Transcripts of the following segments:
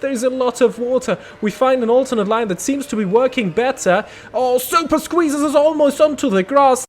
There's a lot of water. We find an alternate line that seems to be working better. Oh, super squeezes us almost onto the grass.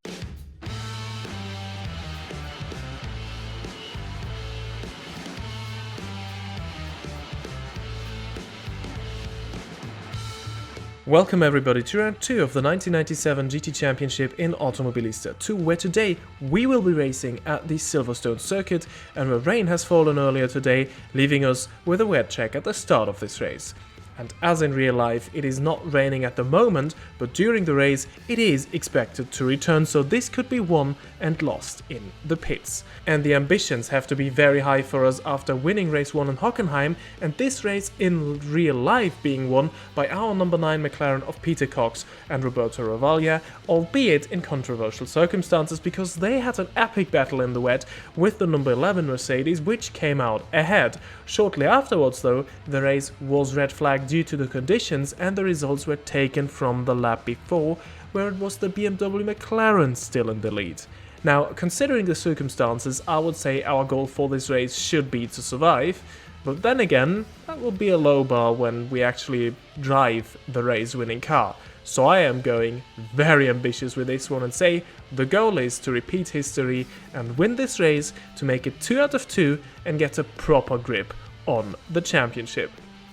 Welcome everybody to round 2 of the 1997 GT Championship in Automobilista 2, where today we will be racing at the Silverstone circuit and where rain has fallen earlier today, leaving us with a wet track at the start of this race. And as in real life, it is not raining at the moment, but during the race it is expected to return, so this could be won and lost in the pits. And the ambitions have to be very high for us after winning race 1 in Hockenheim, and this race in real life being won by our number 9 McLaren of Peter Cox and Roberto Ravaglia, albeit in controversial circumstances because they had an epic battle in the wet with the number 11 Mercedes, which came out ahead. Shortly afterwards though, the race was red flagged due to the conditions and the results were taken from the lap before, where it was the BMW McLaren still in the lead. Now, considering the circumstances, I would say our goal for this race should be to survive, but then again, that will be a low bar when we actually drive the race-winning car. So I am going very ambitious with this one and say the goal is to repeat history and win this race to make it 2 out of 2 and get a proper grip on the championship.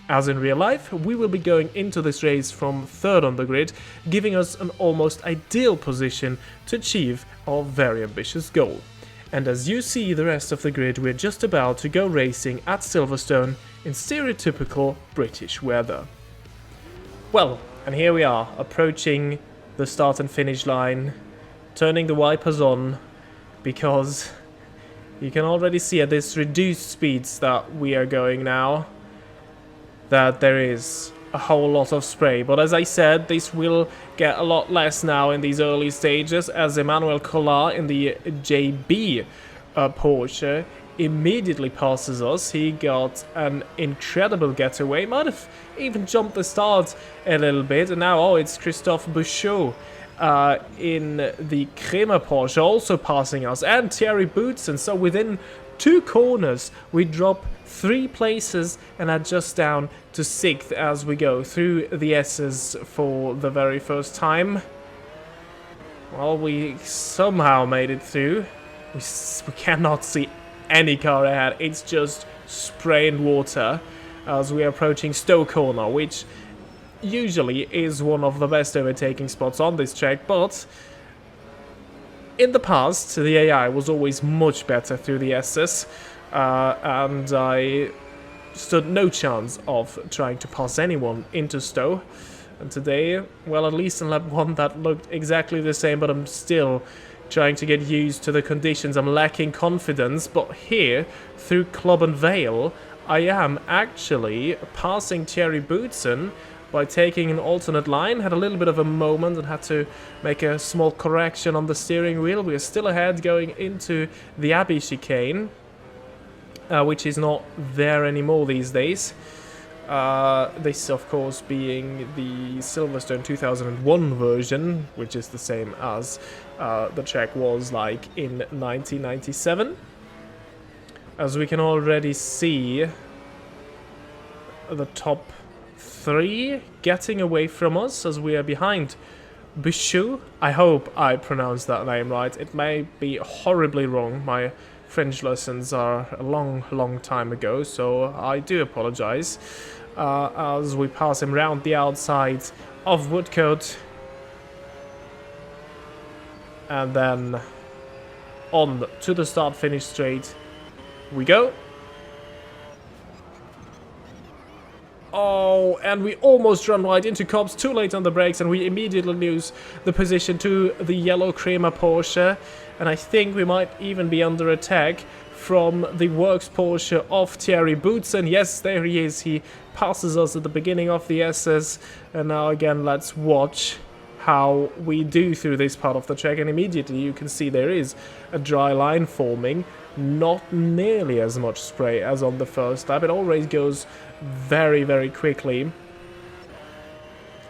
As in real life, we will be going into this race from 3rd on the grid, giving us an almost ideal position to achieve our very ambitious goal. And as you see the rest of the grid, we're just about to go racing at Silverstone in stereotypical British weather. Well, and here we are, approaching the start and finish line, turning the wipers on, because you can already see at this reduced speeds that we are going now, that there is a whole lot of spray. But as I said, this will get a lot less now in these early stages, as Emmanuel Collard in the JB Porsche immediately passes us. He got an incredible getaway, might have even jumped the start a little bit, and now it's Christophe Bouchot in the Kremer Porsche also passing us, and Thierry Boutsen. So within 2 corners we drop 3 places and are just down to 6th as we go through the S's for the very first time. Well, we somehow made it through. We cannot see any car ahead, it's just spray and water as we are approaching Stowe Corner, which usually is one of the best overtaking spots on this track, but in the past the AI was always much better through the S's, and I stood no chance of trying to pass anyone into Stowe. And today, well, at least in lap 1 that looked exactly the same, but I'm still trying to get used to the conditions. I'm lacking confidence, but here, through Club and Vale, I am actually passing Thierry Boutsen by taking an alternate line. Had a little bit of a moment and had to make a small correction on the steering wheel. We are still ahead going into the Abbey chicane, which is not there anymore these days. This, of course, being the Silverstone 2001 version, which is the same as the track was like in 1997. As we can already see, the top 3 getting away from us as we are behind Bouchot. I hope I pronounced that name right. It may be horribly wrong. My French lessons are a long time ago, so I do apologize. As we pass him round the outside of Woodcote, and then on to the start-finish straight we go. Oh, and we almost run right into cops, too late on the brakes, and we immediately lose the position to the yellow Kremer Porsche, and I think we might even be under attack from the Works Porsche of Thierry Boutsen. Yes, there he is. He passes us at the beginning of the SS, and now again let's watch how we do through this part of the track, and immediately you can see there is a dry line forming. Not nearly as much spray as on the first lap. It always goes very quickly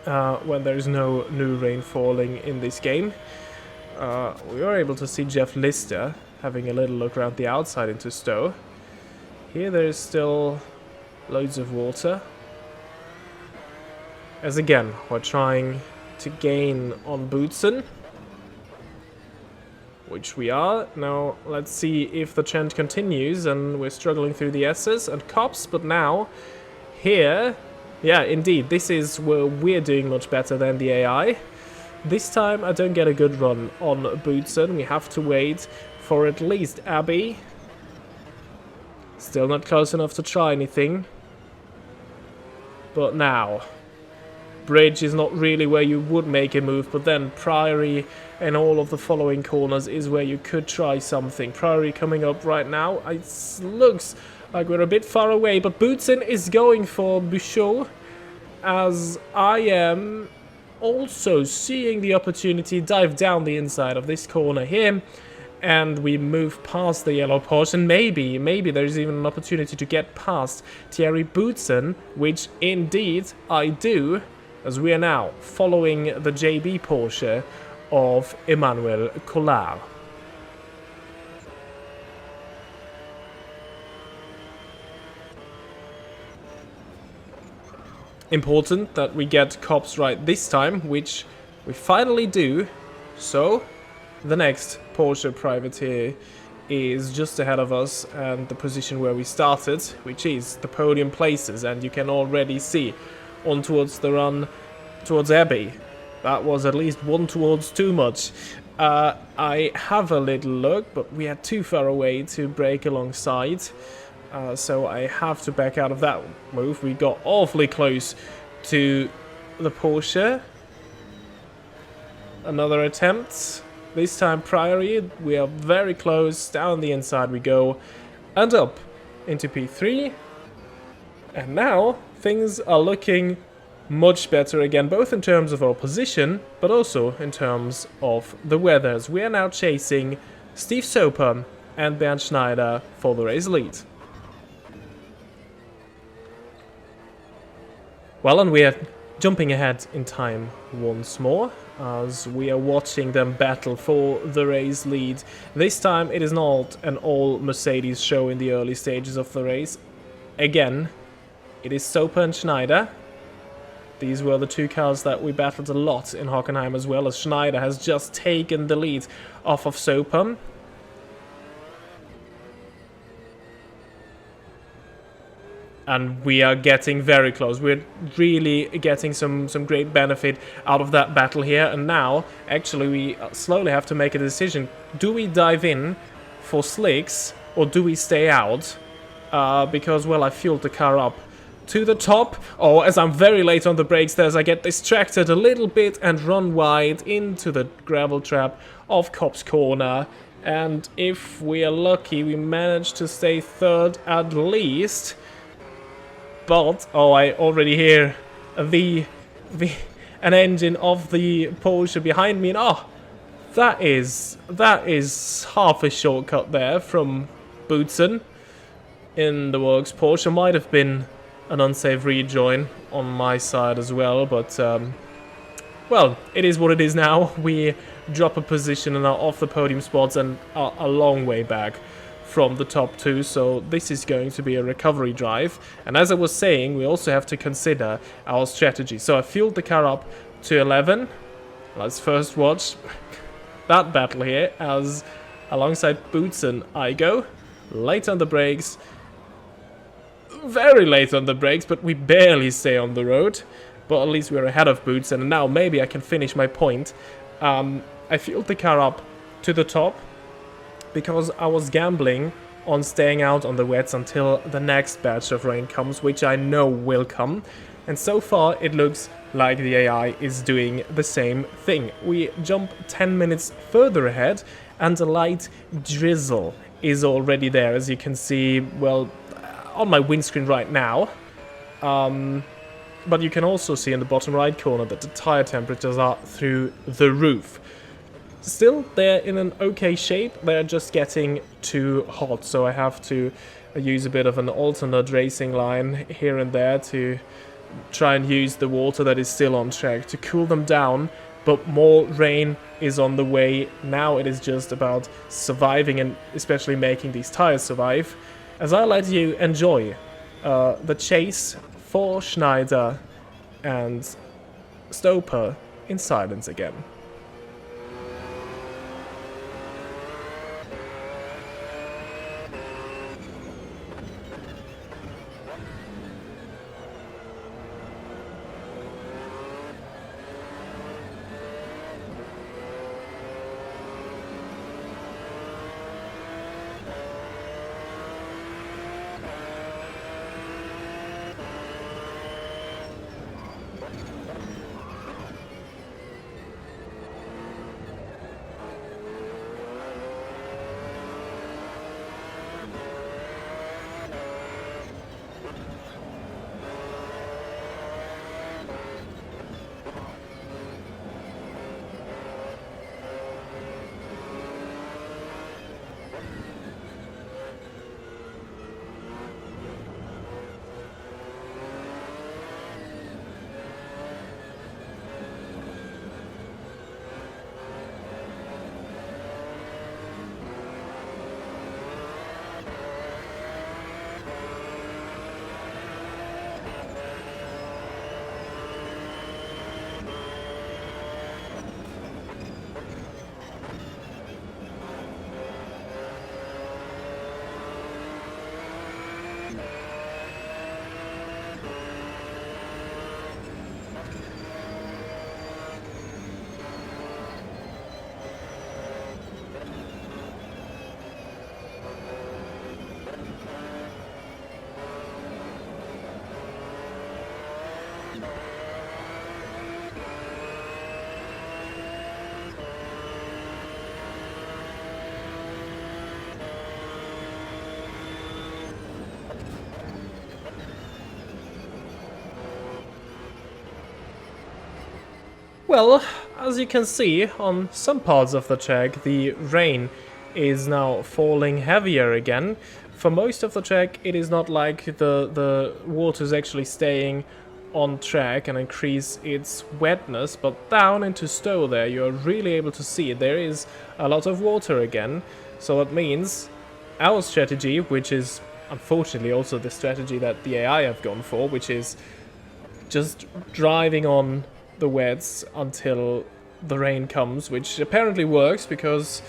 when there's no new rain falling in this game. We were able to see Jeff Lister having a little look around the outside into Stowe. Here there's still loads of water, as again, we're trying to gain on Boutsen, which we are. Now, let's see if the trend continues, and we're struggling through the S's and Cops, but now, here, yeah, indeed, this is where we're doing much better than the AI. This time, I don't get a good run on Boutsen. We have to wait for at least Abby. Still not close enough to try anything. But now, Bridge is not really where you would make a move, but then Priory and all of the following corners is where you could try something. Priory coming up right now. It looks like we're a bit far away, but Boutsen is going for Bouchot, as I am also seeing the opportunity dive down the inside of this corner here, and we move past the yellow Porsche, and maybe there's even an opportunity to get past Thierry Boutsen, which indeed I do, as we are now following the JB Porsche of Emmanuel Collard. Important that we get Cops right this time, which we finally do. So, the next Porsche privateer is just ahead of us, and the position where we started, which is the podium places, and you can already see on towards the run towards Abbey. That was at least one towards too much. I have a little look, but we are too far away to brake alongside. So I have to back out of that move. We got awfully close to the Porsche. Another attempt. This time Priory. We are very close. Down the inside we go. And up into P3. And now things are looking much better again, both in terms of our position, but also in terms of the weathers. We are now chasing Steve Soper and Bernd Schneider for the race lead. Well, and we are jumping ahead in time once more, as we are watching them battle for the race lead. This time it is not an all Mercedes show in the early stages of the race. Again, it is Soper and Schneider. These were the two cars that we battled a lot in Hockenheim, as well as Schneider has just taken the lead off of Soper. And we are getting very close. We're really getting some great benefit out of that battle here. And now, actually, we slowly have to make a decision. Do we dive in for slicks, or do we stay out? Because, well, I fueled the car up to the top. Oh, as I'm very late on the brakes there, as I get distracted a little bit and run wide into the gravel trap of Cop's Corner. And if we are lucky, we manage to stay third at least. But, oh, I already hear an engine of the Porsche behind me, and oh, that is half a shortcut there from Boutsen in the works. Porsche might have been an unsafe rejoin on my side as well, but well, it is what it is now. We drop a position and are off the podium spots and are a long way back from the top two, so this is going to be a recovery drive. And as I was saying, we also have to consider our strategy. So I fueled the car up to 11. Let's first watch that battle here, as alongside Boutsen I go. Late on the brakes. Very late on the brakes, but we barely stay on the road. But at least we're ahead of Boutsen, and now maybe I can finish my point. I fueled the car up to the top because I was gambling on staying out on the wets until the next batch of rain comes, which I know will come. And so far it looks like the AI is doing the same thing. We jump 10 minutes further ahead and a light drizzle is already there, as you can see, well, on my windscreen right now. But you can also see in the bottom right corner that the tire temperatures are through the roof. Still, they're in an okay shape, they're just getting too hot, so I have to use a bit of an alternate racing line here and there to try and use the water that is still on track to cool them down. But more rain is on the way. Now it is just about surviving, and especially making these tires survive, as I let you enjoy the chase for Schneider and Stoper in silence again. Well, as you can see, on some parts of the track, the rain is now falling heavier again. For most of the track, it is not like the water is actually staying on track and increase its wetness, but down into Stowe there, you're really able to see there is a lot of water again. So that means our strategy, which is unfortunately also the strategy that the AI have gone for, which is just driving on the wets until the rain comes, which apparently works because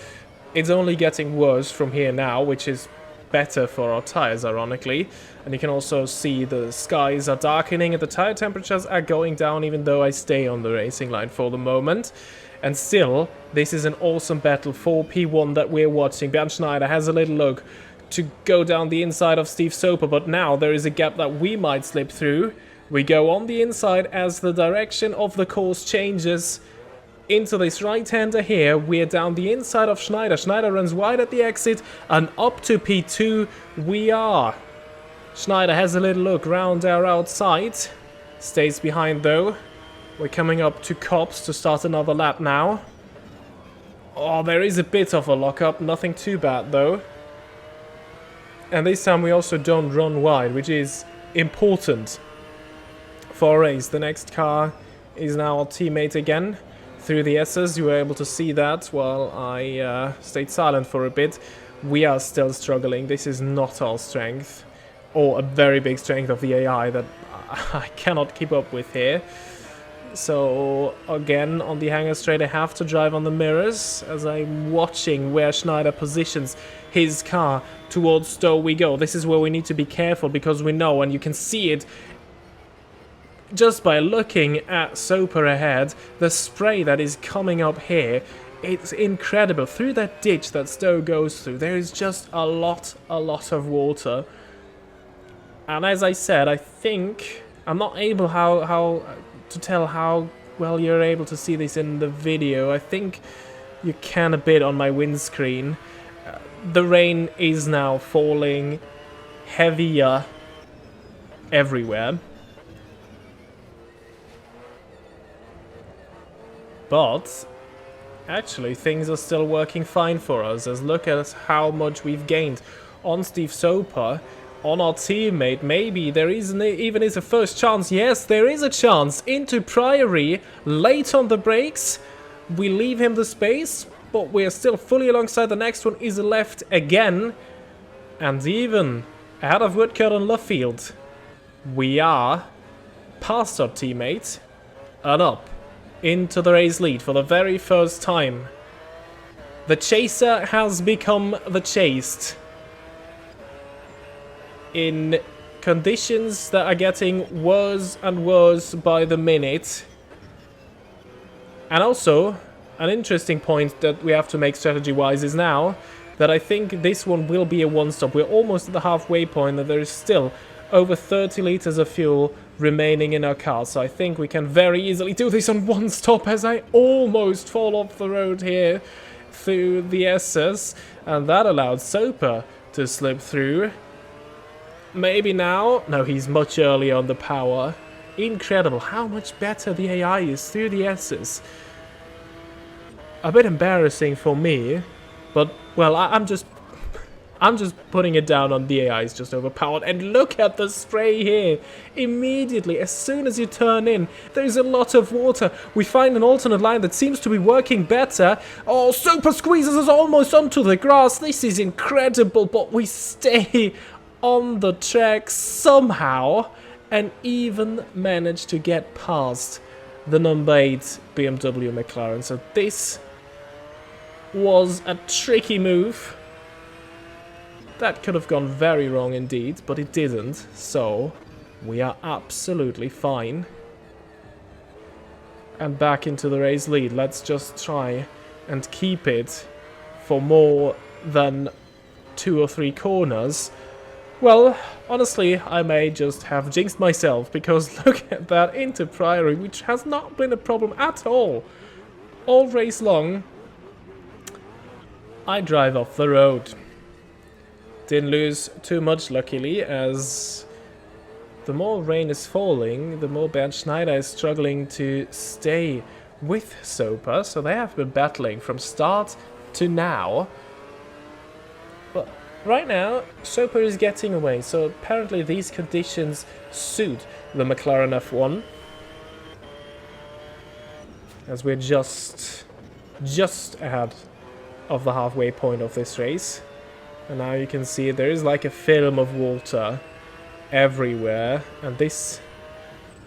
it's only getting worse from here now, which is better for our tires, ironically. And you can also see the skies are darkening and the tire temperatures are going down, even though I stay on the racing line for the moment. And still, this is an awesome battle for P1 that we're watching. Bernd Schneider has a little look to go down the inside of Steve Soper, but now there is a gap that we might slip through. We go on the inside as the direction of the course changes into this right-hander here. We're down the inside of Schneider. Schneider runs wide at the exit and up to P2 we are. Schneider has a little look round our outside. Stays behind though. We're coming up to Copse to start another lap now. Oh, there is a bit of a lock-up. Nothing too bad though. And this time we also don't run wide, which is important for a race. The next car is now our teammate again. Through the S's, you were able to see that while I stayed silent for a bit. We are still struggling. This is not our strength, or a very big strength of the AI that I cannot keep up with here. So again, on the hangar straight, I have to drive on the mirrors as I'm watching where Schneider positions his car. Towards Stowe we go. This is where we need to be careful because we know, and you can see it just by looking at Soper ahead, the spray that is coming up here, it's incredible. Through that ditch that Stowe goes through, there is just a lot of water. And as I said, I think I'm not able how to tell how well you're able to see this in the video. I think you can a bit on my windscreen. The rain is now falling heavier everywhere. But actually things are still working fine for us, as look at how much we've gained on Steve Soper, on our teammate. Maybe there even is a first chance. Yes, there is a chance into Priory. Late on the brakes, we leave him the space, but we're still fully alongside. The next one is left again, and even ahead of Woodcourt and Luffield, we are past our teammate and up into the race lead for the very first time. The chaser has become the chased. In conditions that are getting worse and worse by the minute. And also, an interesting point that we have to make strategy-wise is now that I think this one will be a one-stop. We're almost at the halfway point and there is still over 30 liters of fuel remaining in our car. So I think we can very easily do this on one stop as I almost fall off the road here through the S's. And that allowed Soper to slip through. Maybe now? No, he's much earlier on the power. Incredible how much better the AI is through the S's. A bit embarrassing for me, but, well, I'm just putting it down on the AI is just overpowered. And look at the spray here. Immediately, as soon as you turn in, there's a lot of water. We find an alternate line that seems to be working better. Oh, Super squeezes us almost onto the grass. This is incredible, but we stay on the track somehow and even manage to get past the number 8 BMW McLaren. So this was a tricky move. That could have gone very wrong indeed, but it didn't. So we are absolutely fine. And back into the race lead. Let's just try and keep it for more than 2 or 3 corners. Well, honestly, I may just have jinxed myself, because look at that into Priory, which has not been a problem at all race long. I drive off the road. Didn't lose too much, luckily, as the more rain is falling, the more Bernd Schneider is struggling to stay with Soper, so they have been battling from start to now. But right now, Soper is getting away, so apparently these conditions suit the McLaren F1. As we're just ahead of the halfway point of this race. And now you can see there is like a film of water everywhere. And this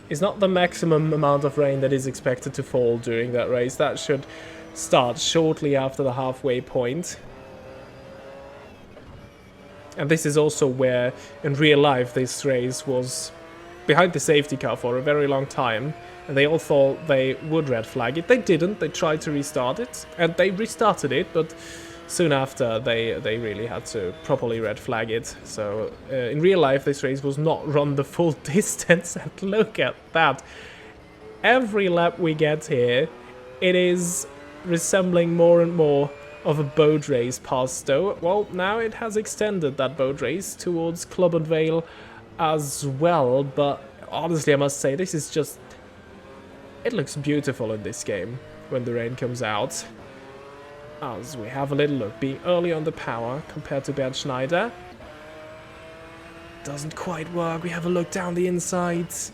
is not the maximum amount of rain that is expected to fall during that race. That should start shortly after the halfway point. And this is also where, in real life, this race was behind the safety car for a very long time. And they all thought they would red flag it. They didn't. They tried to restart it. And they restarted it, but soon after, they really had to properly red flag it. So, in real life, this race was not run the full distance. And look at that. Every lap we get here, it is resembling more and more of a boat race past Stowe. Well, now it has extended that boat race towards Club and Vale as well. But honestly, I must say, this is just... It looks beautiful in this game when the rain comes out. As we have a little look, being early on the power compared to Bernd Schneider. Doesn't quite work. We have a look down the insides.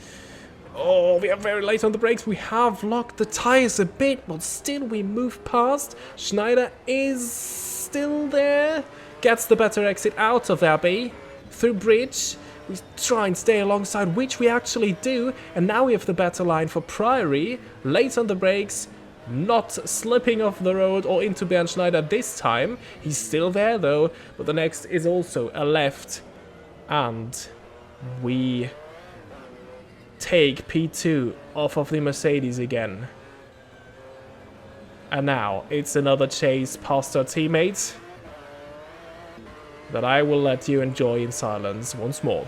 Oh, we are very late on the brakes. We have locked the tires a bit, but still we move past. Schneider is still there. Gets the better exit out of Abbey through bridge. We try and stay alongside, which we actually do. And now we have the better line for Priory. Late on the brakes. Not slipping off the road or into Bernd Schneider this time. He's still there though. But the next is also a left. And we take P2 off of the Mercedes again. And now it's another chase past our teammates that I will let you enjoy in silence once more.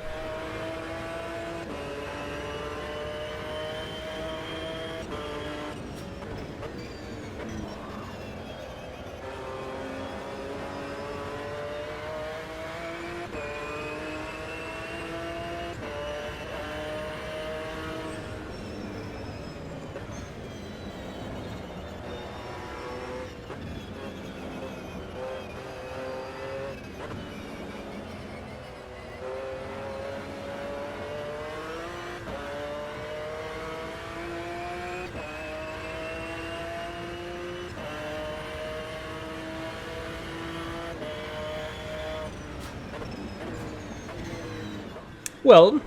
Well,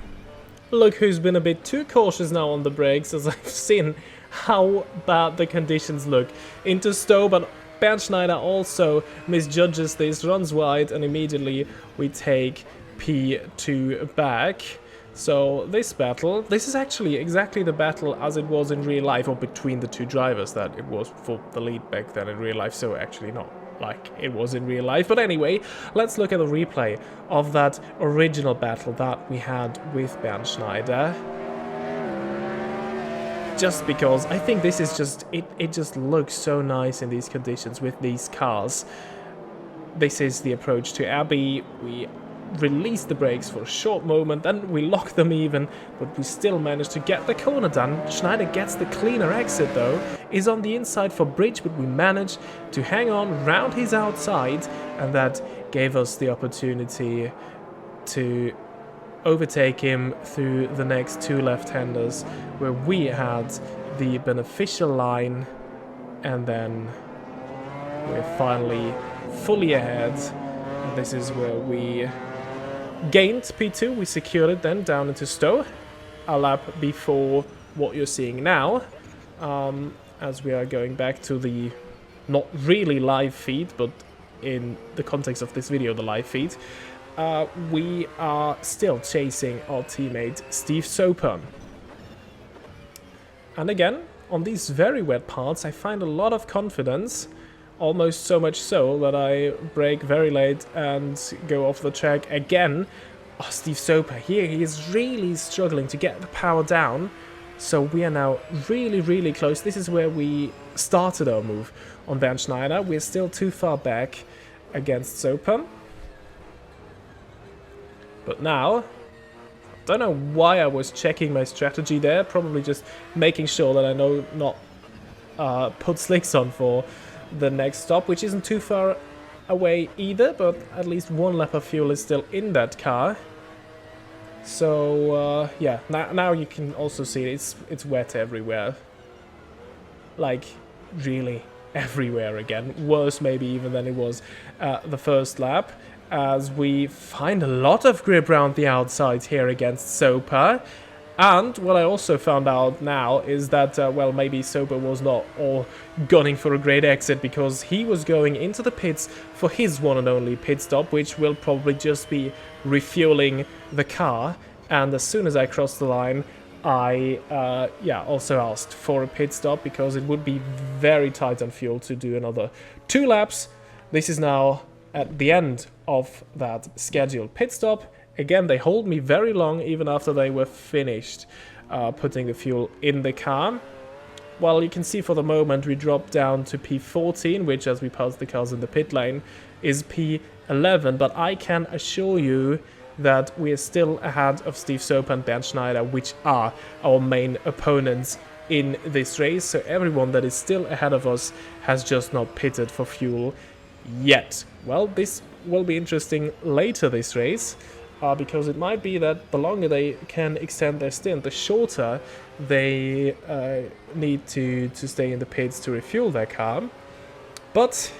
look who's been a bit too cautious now on the brakes, as I've seen how bad the conditions look. Into Stowe, but Bernd Schneider also misjudges this, runs wide, and immediately we take P2 back. So this battle, this is actually exactly the battle as it was in real life, or between the two drivers that it was for the lead back then in real life, so actually not like it was in real life. But anyway, let's look at the replay of that original battle that we had with Bernd Schneider. Just because I think this is just, it just looks so nice in these conditions with these cars. This is the approach to Abbey. We release the brakes for a short moment, and we lock them even, but we still manage to get the corner done. Schneider gets the cleaner exit though, is on the inside for Bridge, but we manage to hang on round his outside, and that gave us the opportunity to overtake him through the next two left-handers, where we had the beneficial line, and then we're finally fully ahead. And this is where we gained P2, we secured it then down into Stowe, a lap before what you're seeing now, as we are going back to the not really live feed, but in the context of this video, the live feed. We are still chasing our teammate Steve Soper. And again, on these very wet parts, I find a lot of confidence. Almost so much so that I brake very late and go off the track again. Oh, Steve Soper here, he is really struggling to get the power down. So we are now really close. This is where we started our move on Bernd Schneider. We're still too far back against Soper. But now, I don't know why I was checking my strategy there. Probably just making sure that I know not put slicks on for the next stop, which isn't too far away either, but at least one lap of fuel is still in that car. So yeah, now you can also see it's wet everywhere, like really everywhere again, worse maybe even than it was the first lap, as we find a lot of grip around the outside here against Soper. And what I also found out now is that, well, maybe Soper was not all gunning for a great exit, because he was going into the pits for his one and only pit stop, which will probably just be refueling the car. And as soon as I crossed the line, I also asked for a pit stop, because it would be very tight on fuel to do another 2 laps. This is now at the end of that scheduled pit stop. Again, they hold me very long, even after they were finished putting the fuel in the car. Well, you can see for the moment we dropped down to P14, which, as we pass the cars in the pit lane, is P11. But I can assure you that we are still ahead of Steve Soper and Bernd Schneider, which are our main opponents in this race. So everyone that is still ahead of us has just not pitted for fuel yet. Well, this will be interesting later this race. Because it might be that the longer they can extend their stint, the shorter they need to stay in the pits to refuel their car. But,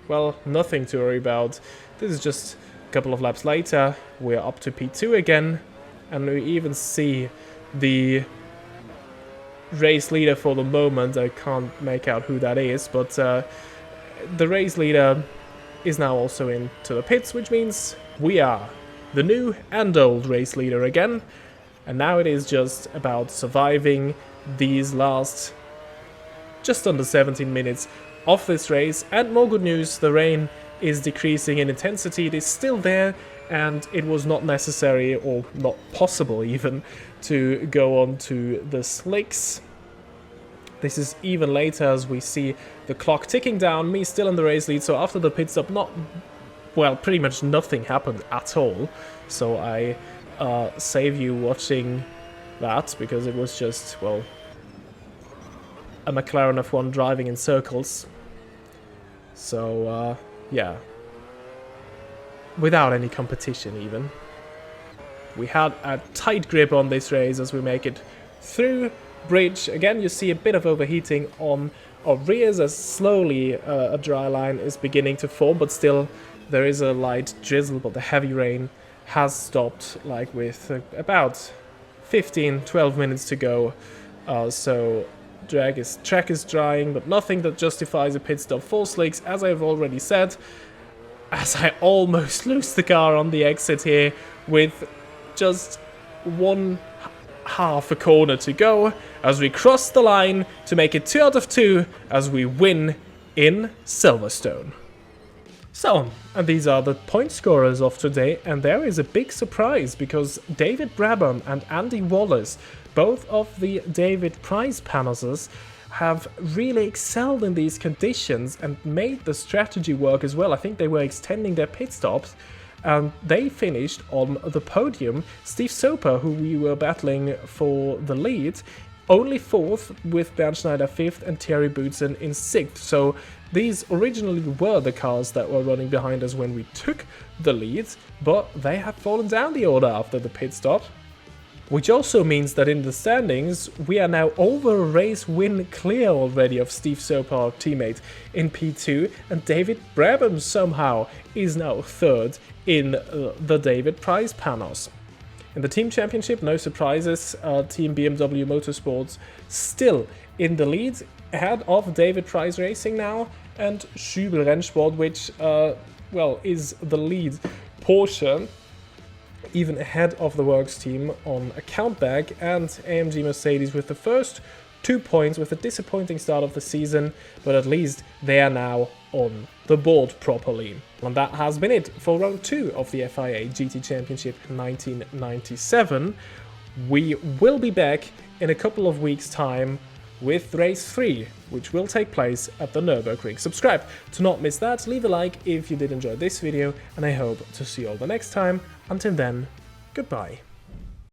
well, nothing to worry about. This is just a couple of laps later. We're up to P2 again, and we even see the race leader for the moment. I can't make out who that is, but the race leader is now also into the pits, which means we are the new and old race leader again. And now it is just about surviving these last just under 17 minutes of this race. And more good news, the rain is decreasing in intensity. It is still there, and it was not necessary, or not possible even, to go on to the slicks. This is even later as we see the clock ticking down, me still in the race lead. So after the pit stop, well, pretty much nothing happened at all. So I save you watching that, because it was just, well, a McLaren F1 driving in circles. So, yeah. Without any competition even. We had a tight grip on this race as we make it through Bridge. Again, you see a bit of overheating on our rears as slowly a dry line is beginning to form, but still there is a light drizzle, but the heavy rain has stopped, like with about 15-12 minutes to go. So track is drying, but nothing that justifies a pit stop for Slicks, as I've already said, as I almost lose the car on the exit here with just one half a corner to go, as we cross the line to make it 2 out of 2 as we win in Silverstone. So, and these are the point scorers of today, and there is a big surprise because David Brabham and Andy Wallace, both of the David Prize panelists, have really excelled in these conditions and made the strategy work as well. I think they were extending their pit stops, and they finished on the podium. Steve Soper, who we were battling for the lead, only 4th, with Bernd Schneider 5th and Thierry Boutsen in 6th. So these originally were the cars that were running behind us when we took the lead, but they have fallen down the order after the pit stop. Which also means that in the standings, we are now over a race win clear already of Steve Soper, our teammate, in P2, and David Brabham somehow is now 3rd in the David Prize panels. In the team championship, no surprises, Team BMW Motorsports still in the lead, ahead of David Prize Racing now, and Schübel Rennsport, which, well, is the lead Porsche, even ahead of the Works team on a countback, and AMG Mercedes with the first 2 points with a disappointing start of the season, but at least they are now on the board properly. And that has been it for round 2 of the FIA GT Championship 1997. We will be back in a couple of weeks' time with race 3, which will take place at the Nürburgring. Subscribe to not miss that, leave a like if you did enjoy this video, and I hope to see you all the next time. Until then, goodbye.